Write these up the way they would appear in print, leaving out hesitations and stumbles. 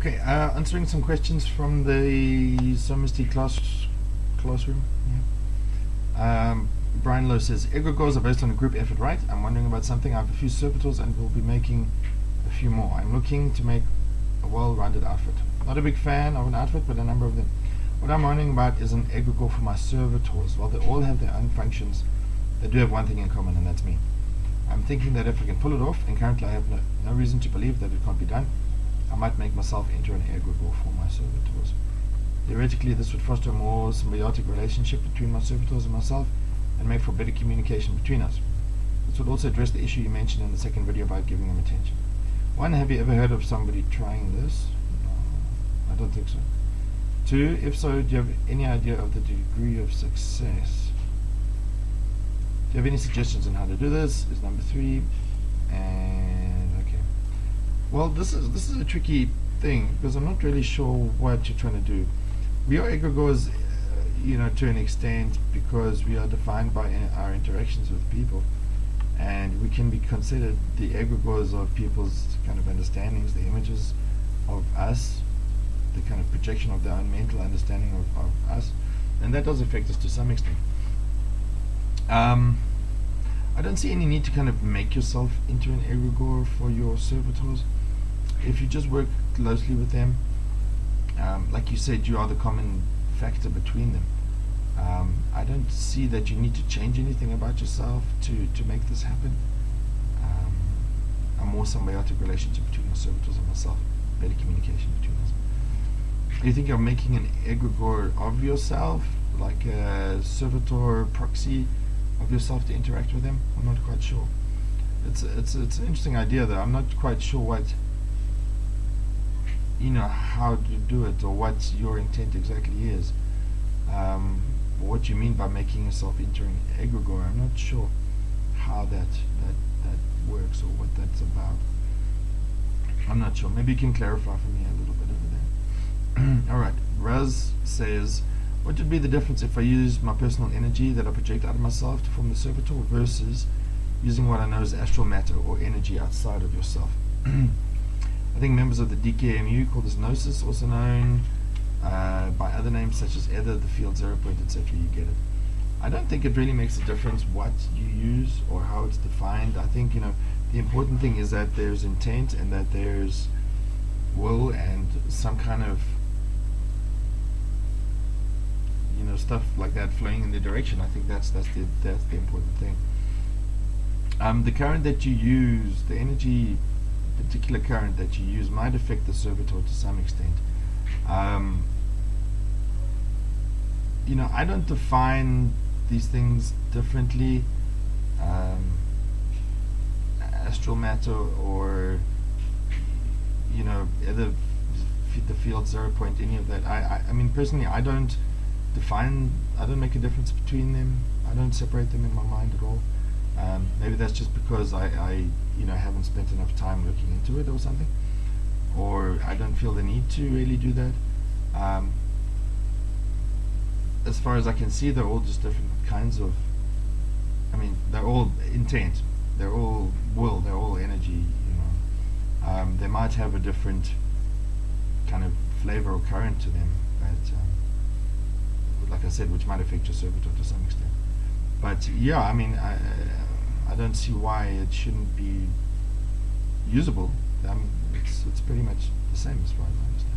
Okay, answering some questions from the MISTI classroom. Yeah. Brian Lowe says, egregores are based on a group effort, right? I'm wondering about something. I have a few servitors and will be making a few more. I'm looking to make a well-rounded outfit. Not a big fan of an outfit, but a number of them. What I'm wondering about is an egregore for my servitors. While they all have their own functions, they do have one thing in common, and that's me. I'm thinking that if I can pull it off, and currently I have no reason to believe that it can't be done, I might make myself into an egregore for my servitors. Theoretically, this would foster a more symbiotic relationship between my servitors and myself, and make for better communication between us. This would also address the issue you mentioned in the second video about giving them attention. 1, have you ever heard of somebody trying this? No, I don't think so. 2, if so, do you have any idea of the degree of success? Do you have any suggestions on how to do this? Is number 3. And okay. Well, this is a tricky thing because I'm not really sure what you're trying to do. We are egregores, to an extent, because we are defined by our interactions with people, and we can be considered the egregores of people's kind of understandings, the images of us, the kind of projection of their own mental understanding of us, and that does affect us to some extent. I don't see any need to kind of make yourself into an egregore for your servitors. If you just work closely with them, like you said, you are the common factor between them. I don't see that you need to change anything about yourself to make this happen. A more symbiotic relationship between my servitors and myself, better communication between us. Do you think you're making an egregore of yourself, like a servitor proxy of yourself to interact with them? I'm not quite sure. It's an interesting idea, though. I'm not quite sure what, how to do it, or what your intent exactly is. What you mean by making yourself into an egregore. I'm not sure how that works or what that's about. I'm not sure. Maybe you can clarify for me a little bit over there. Alright, Raz says, what would be the difference if I use my personal energy that I project out of myself to form the servitor versus using what I know as astral matter or energy outside of yourself? I think members of the DKMU call this gnosis, also known by other names such as Ether, the field, 0 point, etc. You get it. I don't think it really makes a difference what you use or how it's defined. I think the important thing is that there's intent and that there's will and some kind of stuff like that flowing in the direction. I think that's the important thing. The current that you use, the energy, particular current that you use, might affect the servitor to some extent. I don't define these things differently. Astral matter or either the field, 0 point, any of that. I mean, personally, I don't make a difference between them. I don't separate them in my mind at all. Maybe that's just because I haven't spent enough time looking into it or something, or I don't feel the need to really do that. As far as I can see, they're all just different kinds of, they're all intent, they're all will, they're all energy, they might have a different kind of flavor or current to them, but like I said, which might affect your servitor to some extent. But yeah, I don't see why it shouldn't be usable. It's pretty much the same as far as I understand.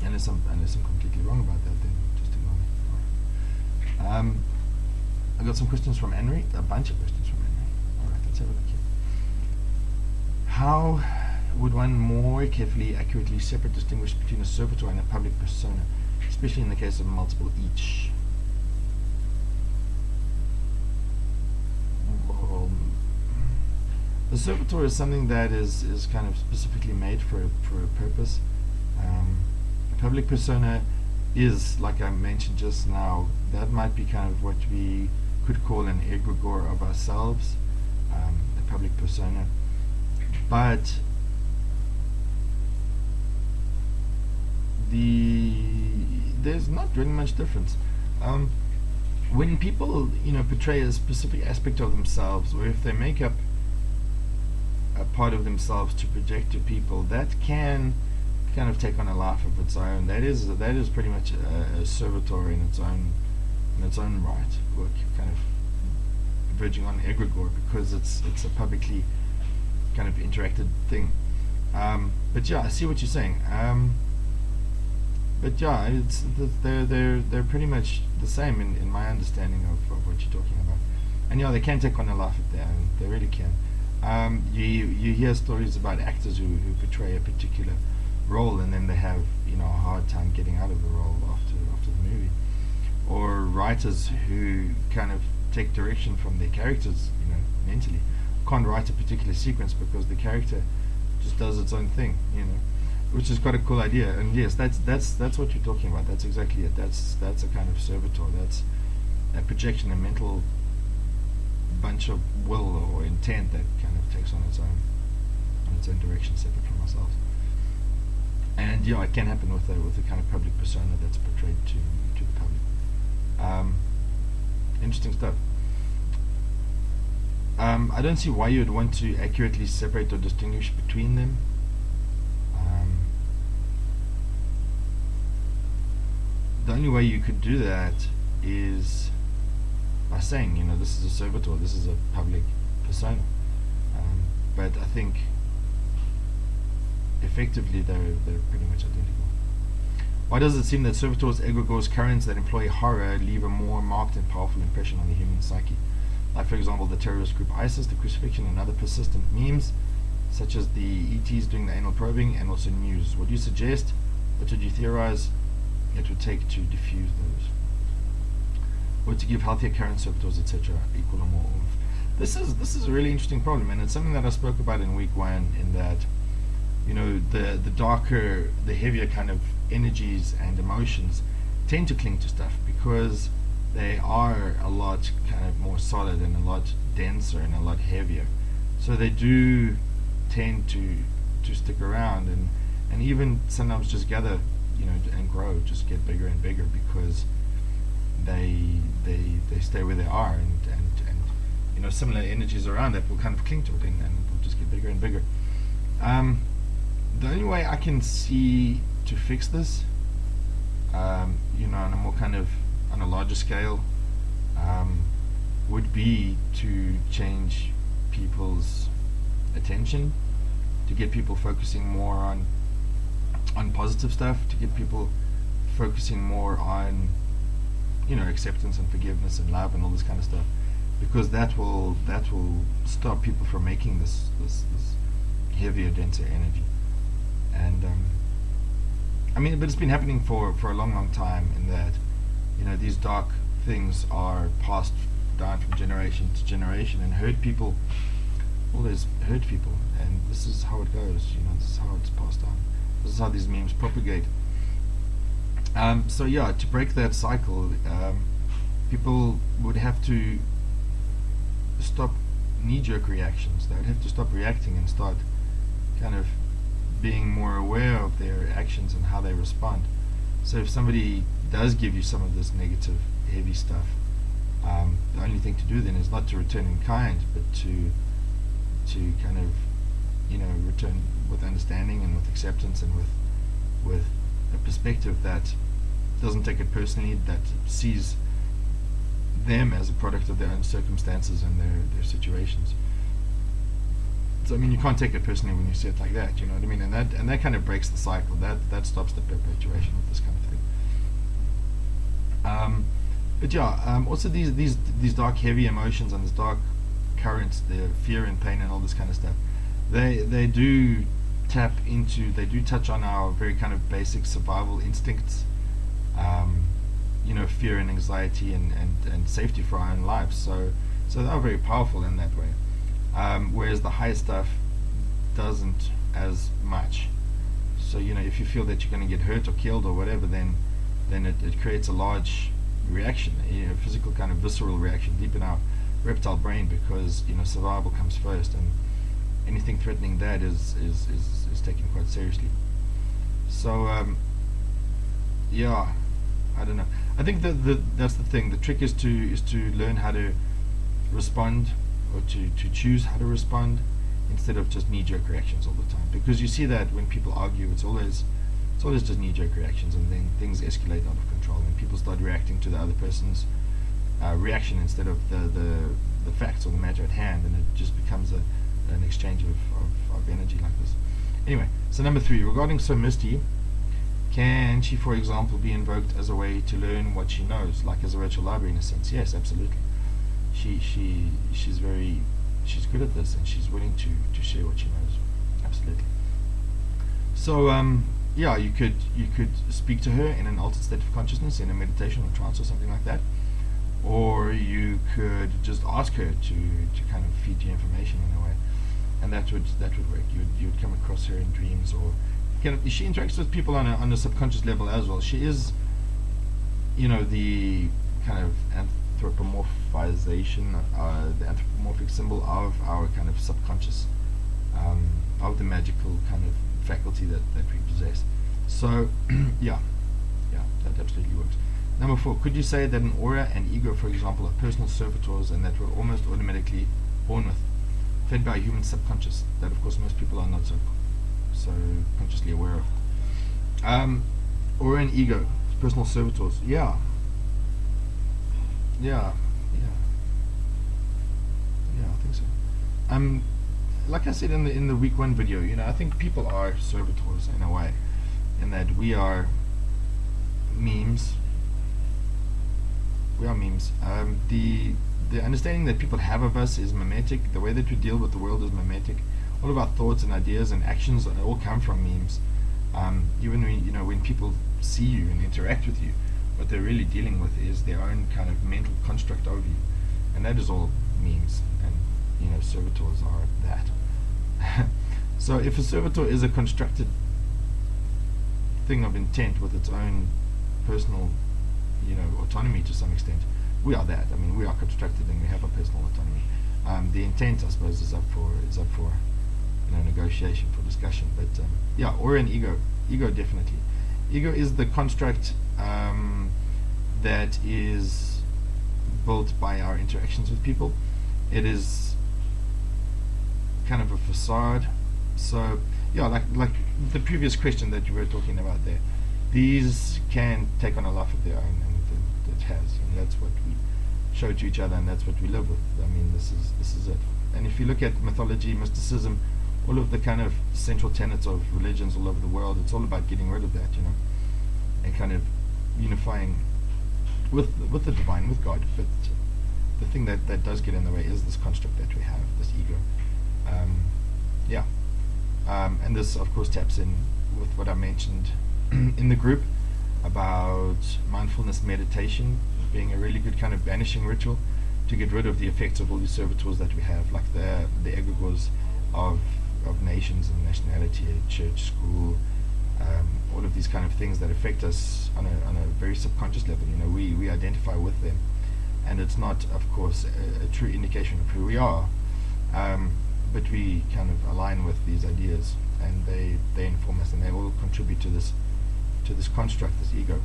Unless I'm completely wrong about that, then just ignore me. I got some questions from Henry, a bunch of questions from Henry. Alright, let's have a look here. How would one more carefully, accurately distinguish between a servitor and a public persona, especially in the case of multiple each? Well, the servitor is something that is kind of specifically made for a purpose. A public persona is, like I mentioned just now, that might be kind of what we could call an egregore of ourselves, a public persona. But there's not really much difference. When people portray a specific aspect of themselves, or if they make up a part of themselves to project to people, that can kind of take on a life of its own. That is pretty much a servitor in its own right, or kind of verging on egregore, because it's a publicly kind of interacted thing. But yeah, I see what you're saying. But yeah, they're pretty much the same in my understanding of what you're talking about. And yeah, they can take on a life of their own. They really can. You hear stories about actors who portray a particular role, and then they have a hard time getting out of the role after the movie, or writers who kind of take direction from their characters, mentally can't write a particular sequence because the character just does its own thing, which is quite a cool idea. And yes, that's what you're talking about. That's exactly it. That's a kind of servitor. That's a projection, a mental bunch of will or intent that kind of takes on its own direction, separate from ourselves. And it can happen with a kind of public persona that's portrayed to the public. Interesting stuff. I don't see why you would want to accurately separate or distinguish between them. The only way you could do that is by saying, this is a servitor, this is a public persona. But I think effectively they're pretty much identical. Why does it seem that servitors, egregores, currents that employ horror leave a more marked and powerful impression on the human psyche? Like, for example, the terrorist group ISIS, the crucifixion, and other persistent memes, such as the ETs doing the anal probing, and also news. What do you suggest? What would you theorize it would take to diffuse those? Or to give healthier current servitors, etc., equal or more oomph? This is a really interesting problem, and it's something that I spoke about in week 1, in that the darker, the heavier kind of energies and emotions tend to cling to stuff because they are a lot kind of more solid and a lot denser and a lot heavier. So they do tend to stick around and even sometimes just gather, and grow, just get bigger and bigger because they stay where they are, and similar energies around that will kind of cling to it and will just get bigger and bigger. The only way I can see to fix this, on a more kind of on a larger scale, would be to change people's attention, to get people focusing more on positive stuff, to get people focusing more on acceptance and forgiveness and love and all this kind of stuff, because that will stop people from making this heavier, denser energy. And but it's been happening for a long time, in that these dark things are passed down from generation to generation and always hurt people, and this is how it goes. This is how it's passed on. This is how these memes propagate. So yeah, to break that cycle, people would have to stop knee-jerk reactions. They would have to stop reacting and start kind of being more aware of their actions and how they respond. So if somebody does give you some of this negative, heavy stuff, the only thing to do then is not to return in kind, but to kind of return with understanding and with acceptance and with a perspective that doesn't take it personally, that sees them as a product of their own circumstances and their situations. So you can't take it personally when you say it like that, you know what I mean? And that kind of breaks the cycle. That stops the perpetuation of this kind of thing. But yeah, also these dark, heavy emotions and these dark currents, the fear and pain and all this kind of stuff, they do touch on our very kind of basic survival instincts, fear and anxiety and safety for our own lives. So they are very powerful in that way. Whereas the high stuff doesn't as much. So if you feel that you're going to get hurt or killed or whatever, then it creates a large reaction, a physical kind of visceral reaction deep in our reptile brain, because survival comes first, and anything threatening that is taken quite seriously. So yeah, I don't know. I think that's the thing. The trick is to learn how to respond, or to choose how to respond instead of just knee-jerk reactions all the time. Because you see that when people argue, it's always just knee-jerk reactions, and then things escalate out of control, and people start reacting to the other person's reaction instead of the facts or the matter at hand, and it just becomes an exchange of energy like this. Anyway, so number 3, regarding So Misty, can she, for example, be invoked as a way to learn what she knows, like as a virtual library in a sense? Yes, absolutely. She's good at this, and she's willing to share what she knows. Absolutely. So yeah, you could speak to her in an altered state of consciousness, in a meditation or trance or something like that, or you could just ask her to kind of feed you information in a way, and that would work. You'd come across her in dreams, or she interacts with people on a subconscious level as well. She is, the kind of anthropomorphization, the anthropomorphic symbol of our kind of subconscious, of the magical kind of faculty that we possess. So yeah, that absolutely works. Number 4, could you say that an aura and ego, for example, are personal servitors, and that we're almost automatically born with, fed by a human subconscious, that of course most people are not so consciously aware of? Aura and ego, personal servitors. Yeah, I think so. Like I said in the week 1 video, I think people are servitors in a way, in that we are memes. We are memes. The understanding that people have of us is mimetic. The way that we deal with the world is mimetic. All of our thoughts and ideas and actions all come from memes. Even when people see you and interact with you, what they're really dealing with is their own kind of mental construct of you, and that is all memes. And servitors are that. So if a servitor is a constructed thing of intent with its own personal autonomy to some extent, we are that. I mean, we are constructed and we have a personal autonomy. The intent, I suppose, is up for negotiation, for discussion. But yeah, aura and ego definitely. Ego is the construct that is built by our interactions with people. It is kind of a facade. So yeah, like the previous question that you were talking about there, these can take on a life of their own, and it has, and that's what we show to each other, and that's what we live with. I mean, this is it. And if you look at mythology, mysticism, all of the kind of central tenets of religions all over the world, it's all about getting rid of that, and kind of unifying with the divine, with God. But the thing that does get in the way is this construct that we have, this ego. And this, of course, taps in with what I mentioned in the group about mindfulness meditation being a really good kind of banishing ritual to get rid of the effects of all these servitors that we have, like the egregores of nations and nationality, church, school, all of these kind of things that affect us on a very subconscious level. We identify with them, and it's not, of course, a true indication of who we are, but we kind of align with these ideas, and they inform us, and they all contribute to this construct, this ego.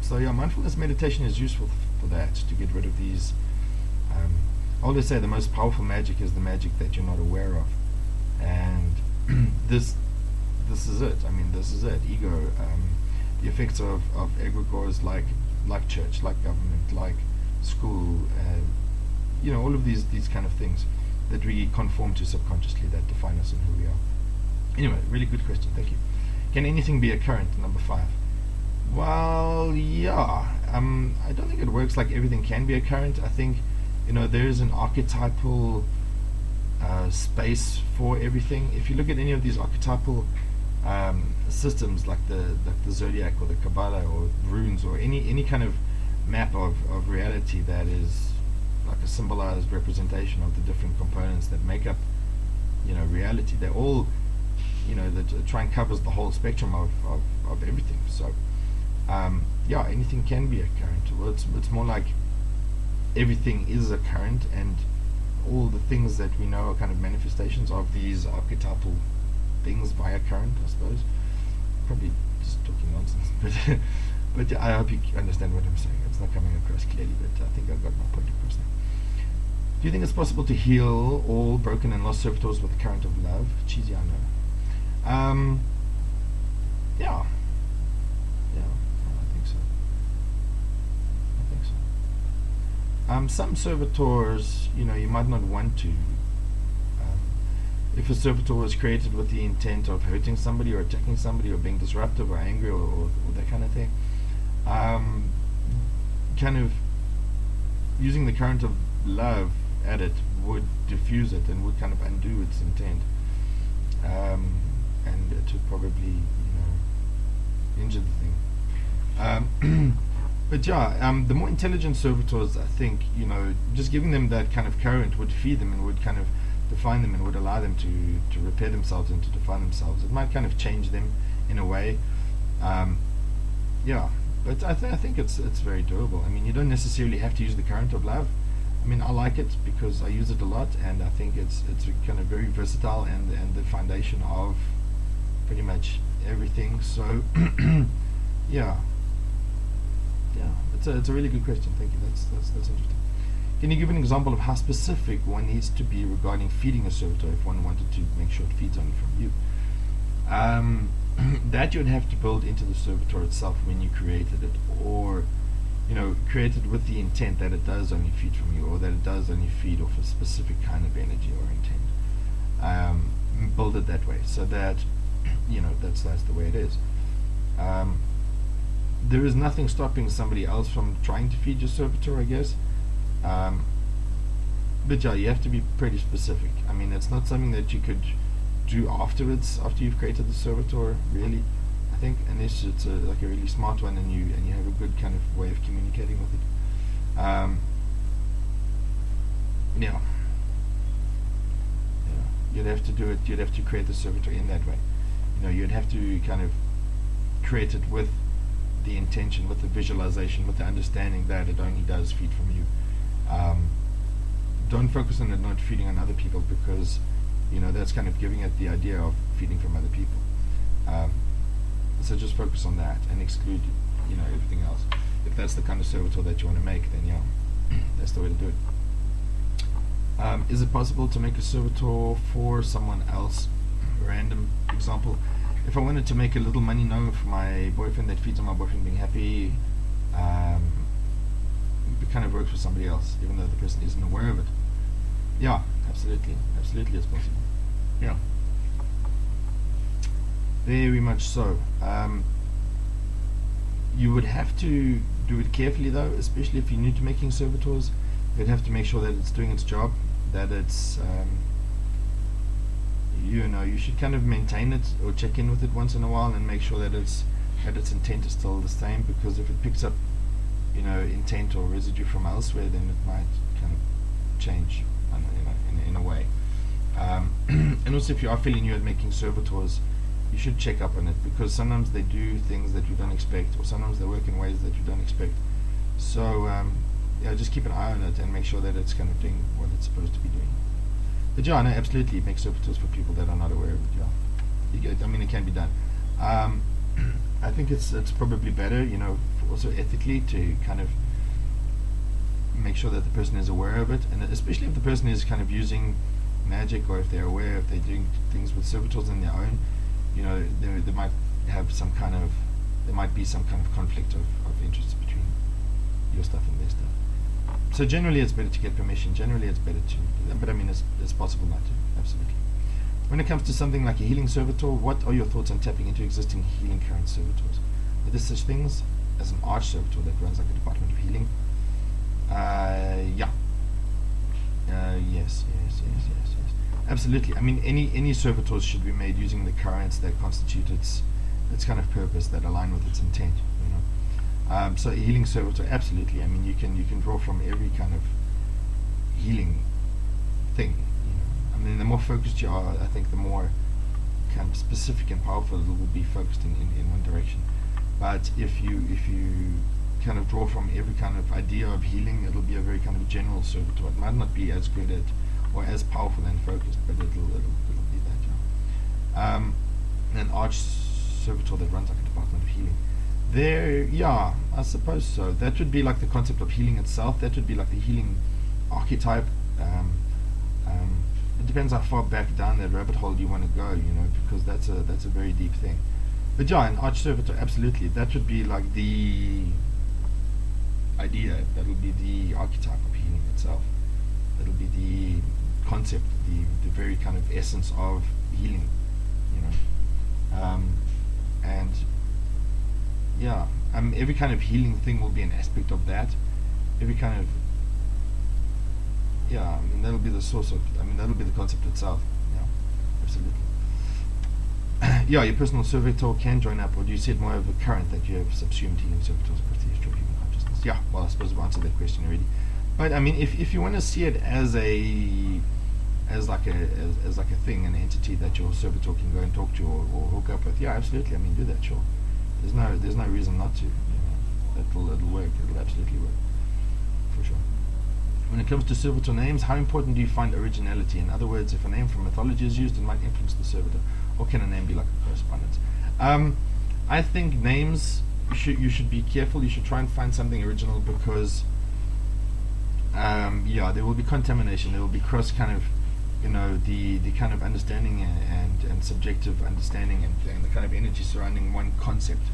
So yeah, mindfulness meditation is useful for that, to get rid of these. I always say the most powerful magic is the magic that you're not aware of, and this is it. I mean, this is it. Ego, the effects of egregores like church, like government, like school, all of these kind of things that we conform to subconsciously, that define us and who we are. Anyway, really good question. Thank you. Can anything be a current? Number 5. Well, yeah. I don't think it works like everything can be a current. I think there is an archetypal space for everything. If you look at any of these archetypal systems, like the zodiac or the Kabbalah or runes or any kind of map of reality that is like a symbolized representation of the different components that make up reality, they're all that try and covers the whole spectrum of everything. So yeah, anything can be a current. Well, it's more like everything is a current, and all the things that we know are kind of manifestations of these archetypal things via current, I suppose. Probably just talking nonsense, but I hope you understand what I'm saying. It's not coming across clearly, but I think I've got my point across now. you think it's possible to heal all broken and lost servitors with the current of love? Cheesy, I know. Yeah. Yeah, I think so. I think so. Some servitors, you might not want to. If a servitor was created with the intent of hurting somebody or attacking somebody or being disruptive or angry or that kind of thing, kind of using the current of love at it would diffuse it and would kind of undo its intent, and it would probably injure the thing. But yeah, the more intelligent servitors, I think, just giving them that kind of current would feed them and would kind of define them and would allow them to repair themselves and to define themselves. It might kind of change them in a way. Yeah, but I think it's very doable. I mean, you don't necessarily have to use the current of love. I mean, I like it because I use it a lot, and I think it's kind of very versatile and the foundation of pretty much everything. So yeah, it's a really good question. Thank you. That's interesting. Can you give an example of how specific one needs to be regarding feeding a servitor if one wanted to make sure it feeds only from you? That you'd have to build into the servitor itself when you created it, or created with the intent that it does only feed from you, or that it does only feed off a specific kind of energy or intent. Build it that way, so that that's the way it is. There is nothing stopping somebody else from trying to feed your servitor, I guess. But yeah, you have to be pretty specific. I mean, it's not something that you could do after you've created the servitor, really. I think, unless it's like a really smart one and you have a good kind of way of communicating with it. Yeah, you'd have to do it. You'd have to create the servitor in that way. You'd have to kind of create it with the intention, with the visualization, with the understanding that it only does feed from you. Don't focus on it not feeding on other people, because that's kind of giving it the idea of feeding from other people. So just focus on that and exclude everything else. If that's the kind of servitor that you want to make, then yeah, that's the way to do it. Is it possible to make a servitor for someone else? Random example. If I wanted to make a little money now for my boyfriend that feeds on my boyfriend being happy, it kind of works for somebody else, even though the person isn't aware of it. Yeah, absolutely it's possible. Yeah, very much so. You would have to do it carefully though, especially if you're new to making servitors. You'd have to make sure that it's doing its job, that it's you should kind of maintain it or check in with it once in a while and make sure that its intent is still the same, because if it picks up intent or residue from elsewhere, then it might kind of change in a way. And also, if you are feeling new at making servitors, you should check up on it, because sometimes they do things that you don't expect, or sometimes they work in ways that you don't expect. So just keep an eye on it and make sure that it's kind of doing what it's supposed to be doing. But yeah, no, absolutely, make servitors for people that are not aware of it. Yeah, it can be done. I think it's probably better, also ethically, to kind of make sure that the person is aware of it, and especially if the person is kind of using magic, or if they're aware, if they're doing things with servitors on their own, there might be some kind of conflict of interest between your stuff and their stuff. So generally it's better to get permission. Generally it's better to, but it's possible not to, absolutely. When it comes to something like a healing servitor, what are your thoughts on tapping into existing healing current servitors? Are there such things as an arch servitor that runs like a department of healing? Yeah. Yes. Absolutely. Any servitors should be made using the currents that constitute its kind of purpose, that align with its intent. So a healing servitor, absolutely. You can draw from every kind of healing thing. The more focused you are, I think the more kind of specific and powerful it will be focused in one direction. But if you kind of draw from every kind of idea of healing, it'll be a very kind of general servitor. It might not be as good at or as powerful and focused, but it'll be that. An arch servitor that runs like a department of healing. Yeah, I suppose so. That would be like the concept of healing itself. That would be like the healing archetype. It depends how far back down that rabbit hole you want to go, because that's a very deep thing. But yeah, an arch servitor, absolutely. That would be like the idea. That would be the archetype of healing itself. That would be the concept, the very kind of essence of healing, and yeah, every kind of healing thing will be an aspect of that. Every kind of that'll be the source of. That'll be the concept itself. Yeah, absolutely. Yeah, your personal servitor can join up, or do you see it more of a current that you have subsumed healing servitors across the history of human consciousness? Yeah, well, I suppose I've answered that question already. But if you want to see it as like a thing, an entity that your servitor can go and talk to or hook up with, yeah, absolutely. Do that, sure. There's no reason not to. It'll work. It'll absolutely work, for sure. When it comes to servitor names, how important do you find originality? In other words, if a name from mythology is used, it might influence the servitor, or can a name be like a correspondence? I think names, you should be careful. You should try and find something original, because there will be contamination. There will be cross kind of, the kind of understanding and subjective understanding and the kind of energy surrounding one concept,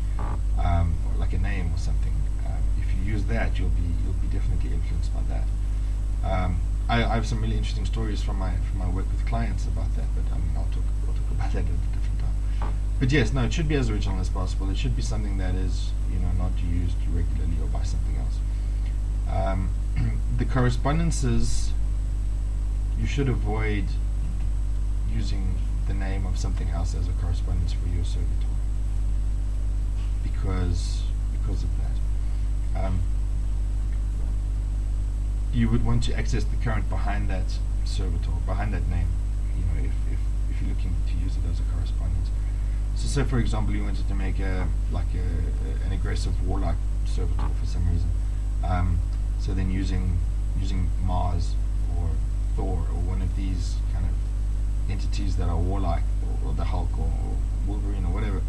or like a name or something. If you use that, you'll be definitely influenced by that. I have some really interesting stories from my work with clients about that, but I'll talk about that at a different time. But yes, no, it should be as original as possible. It should be something that is not used regularly or by something else. The correspondences, you should avoid using the name of something else as a correspondence for your servitor, because of that. You would want to access the current behind that servitor, behind that name, if you're looking to use it as a correspondence. So say, for example, you wanted to make an aggressive warlike servitor for some reason. So then using Mars or Thor or one of these kind of entities that are warlike, or the Hulk or Wolverine or whatever,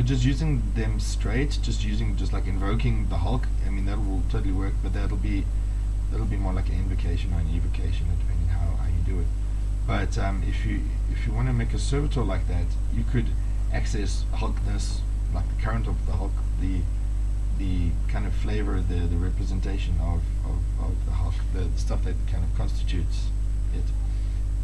just using them straight, just like invoking the Hulk, that will totally work, but that'll be more like an invocation or an evocation, depending how you do it. But if you want to make a servitor like that, you could access Hulkness, like the current of the Hulk, the kind of flavor, the representation of the Hulk, the stuff that kind of constitutes it,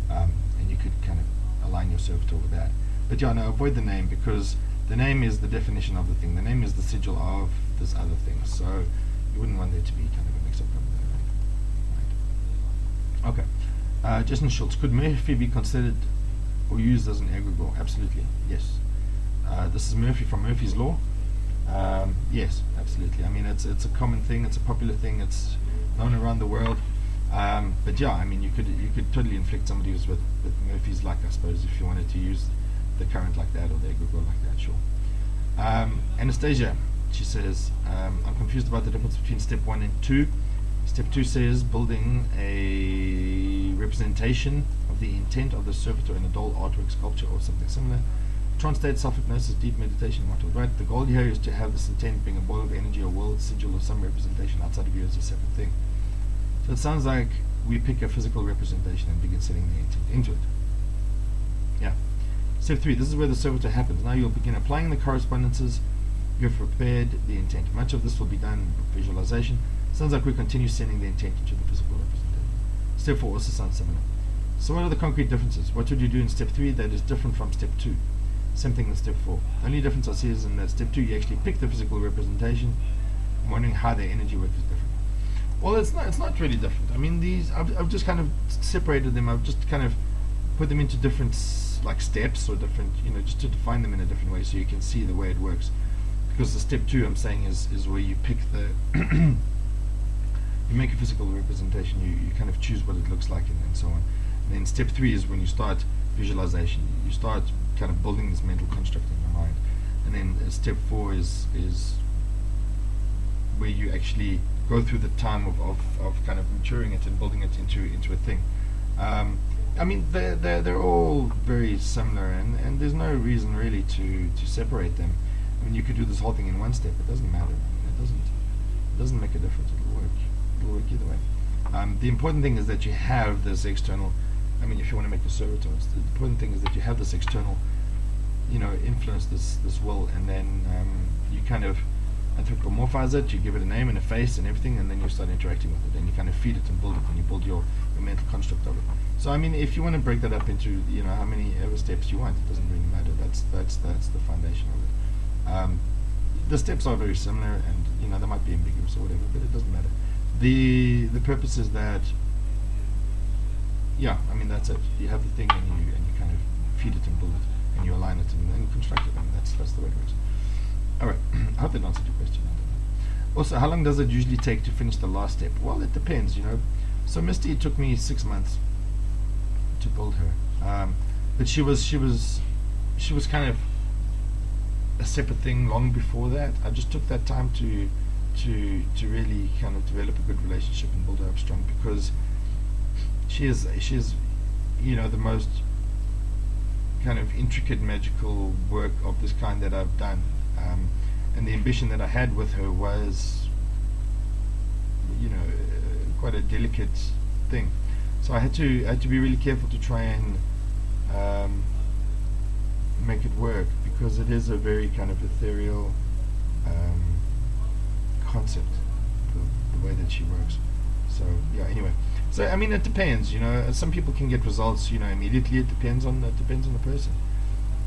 and you could kind of align your servitor with that. But yeah, no, avoid the name, because the name is the definition of the thing. The name is the sigil of this other thing. So you wouldn't want there to be kind of a mix-up over there, right? Okay. Jason Schultz, could Murphy be considered or used as an egregore? Absolutely, yes. This is Murphy from Murphy's Law. Yes, absolutely. It's a common thing. It's a popular thing. It's known around the world. But yeah, you could totally inflict somebody who's with Murphy's luck, I suppose, if you wanted to use the current like that or the egregore like that, sure. Anastasia, she says, I'm confused about the difference between step 1 and 2. Step 2 says building a representation of the intent of the servitor in a doll, artwork, sculpture, or something similar. Trance state, self-hypnosis, deep meditation, whatever. Right? The goal here is to have this intent being a ball of energy or world sigil or some representation outside of you as a separate thing. So it sounds like we pick a physical representation and begin setting the intent into it. Yeah. Step 3, this is where the servitor happens. Now you'll begin applying the correspondences. You've prepared the intent. Much of this will be done with visualization. Sounds like we continue sending the intent into the physical representation. Step 4 also sounds similar. So what are the concrete differences? What would you do in step 3 that is different from step 2? Same thing with step 4. The only difference I see is in that step 2 you actually pick the physical representation. I'm wondering how their energy work is different. Well, it's not really different. These I've just kind of separated them. I've just kind of put them into different like steps or different, just to define them in a different way so you can see the way it works. Because the step 2 I'm saying is where you pick the you make a physical representation, you kind of choose what it looks like and so on. And then step 3 is when you start visualization. You start kind of building this mental construct in your mind. And then step 4 is where you actually go through the time of kind of maturing it and building it into a thing. They're all very similar, and there's no reason really to separate them. You could do this whole thing in one step. It doesn't matter. It doesn't make a difference. It'll work either way. The important thing is that you have this external. I mean, if you want to make the servitors, the important thing is that you have this external, influence, this will, and then you kind of anthropomorphize it. You give it a name and a face and everything, and then you start interacting with it, and you kind of feed it and build it, and you build your mental construct of it. So I mean, if you want to break that up into how many ever steps you want, it doesn't really matter. That's the foundation of it. The steps are very similar, and they might be ambiguous or whatever, but it doesn't matter. The purpose is that, I mean, that's it. You have the thing, and you kind of feed it and build it, and you align it, and then you construct it, and that's the way it works. All right. I hope that answered your question. I don't know. Also, how long does it usually take to finish the last step? Well, it depends. So Misty, it took me 6 months to build her, but she was kind of a separate thing long before that. I just took that time to really kind of develop a good relationship and build her up strong, because she is the most kind of intricate magical work of this kind that I've done, and the ambition that I had with her was quite a delicate thing. So I had to be really careful to try and make it work, because it is a very kind of ethereal concept, the way that she works. So anyway, so I mean, it depends. Some people can get results immediately. It depends on the person.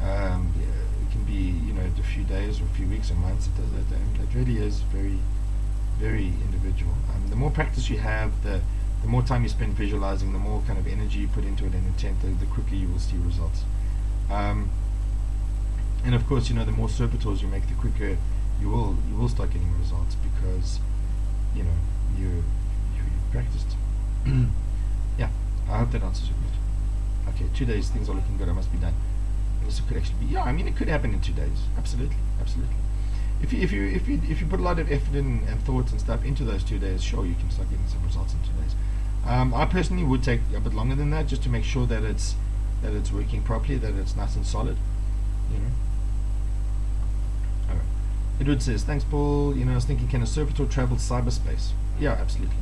It can be a few days or a few weeks or months. It really is very, very individual. The more practice you have, the more time you spend visualizing, the more kind of energy you put into it and intent, the quicker you will see results. And of course, the more serpentors you make, the quicker you will start getting results, because you practiced. Yeah, I hope that answers your question. Okay, 2 days, things are looking good. I must be done. This could actually be. I mean, it could happen in 2 days. Absolutely. If you put a lot of effort and thought and stuff into those 2 days, sure, you can start getting some results in 2 days. I personally would take a bit longer than that, just to make sure that it's working properly, that it's nice and solid. All right. Edward says, thanks, Paul. I was thinking, can a servitor travel cyberspace? Yeah, absolutely.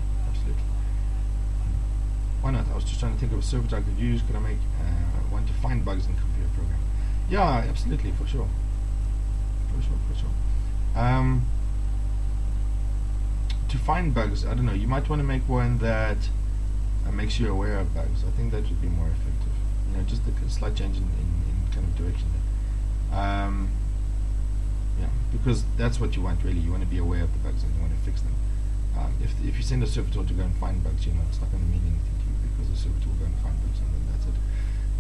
Why not? I was just trying to think of a servitor I could use. Could I make one to find bugs in computer program? Yeah, absolutely, for sure. To find bugs, I don't know. You might want to make one that makes you aware of bugs. I think that would be more effective. Just a slight change in kind of direction there. Because that's what you want, really. You want to be aware of the bugs and you want to fix them. If you send a servitor to go and find bugs, it's not going to mean anything to you, because the servitor will go and find bugs and then that's it.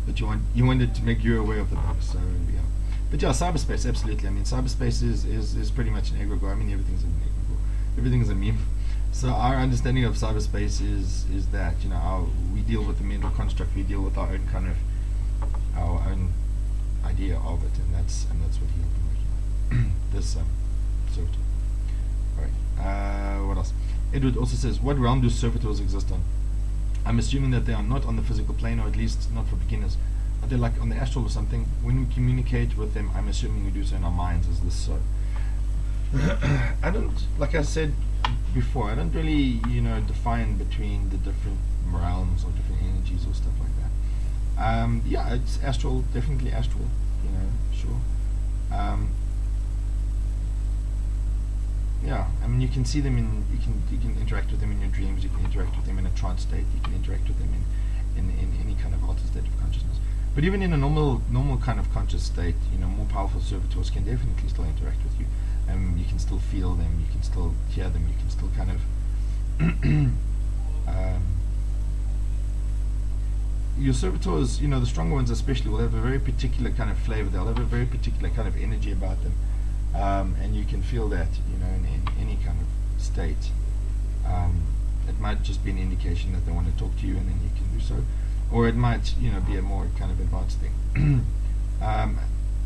But you want it to make you aware of the bugs. So yeah. But yeah, cyberspace, absolutely. I mean, cyberspace is pretty much an egregore. I mean, everything's an egregore. Everything's a meme. So our understanding of cyberspace is that we deal with the mental construct. We deal with our own idea of it, and that's what he'll be working on. This servitor. All right. What else? Edward also says, what realm do servitors exist on? I'm assuming that they are not on the physical plane, or at least not for beginners. Are they like on the astral or something? When we communicate with them, I'm assuming we do so in our minds. Is this so? I don't, like I said before, I don't really, define between the different realms or different energies or stuff like that. Yeah, it's astral, definitely astral, sure. Yeah, I mean, you can see them you can interact with them in your dreams. You can interact with them in a trance state. You can interact with them in any kind of altered state of consciousness. But even in a normal kind of conscious state, more powerful servitors can definitely still interact with you. You can still feel them. You can still hear them. You can still kind of your servitors, the stronger ones especially, will have a very particular kind of flavor. They'll have a very particular kind of energy about them. And you can feel that, in any kind of state. It might just be an indication that they want to talk to you, and then you can do so. Or it might, be a more kind of advanced thing.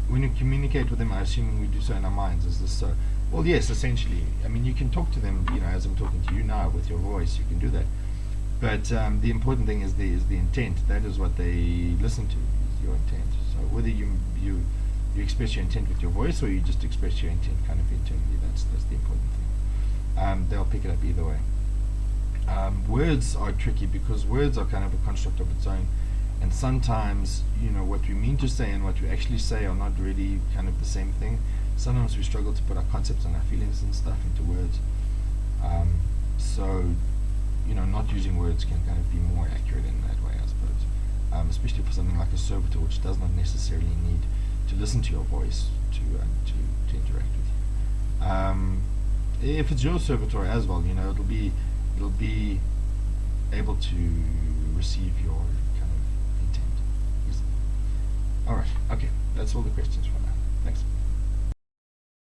When you communicate with them, I assume we do so in our minds. Is this so? Well, yes, essentially. I mean, you can talk to them, as I'm talking to you now with your voice. You can do that. But the important thing is the intent. That is what they listen to, is your intent. So whether you express your intent with your voice, or you just express your intent kind of internally, that's the important thing. they'll pick it up either way. Words are tricky because words are kind of a construct of its own, and sometimes, you know, what we mean to say and what we actually say are not really kind of the same thing. Sometimes we struggle to put our concepts and our feelings and stuff into words. So, you know, not using words can kind of be more accurate in that way, I suppose. Especially for something like a servitor, which does not necessarily need to listen to your voice to interact with you. If it's your servitor as well, you know, it'll be able to receive your kind of intent. All right. Okay. That's all the questions for now. Thanks.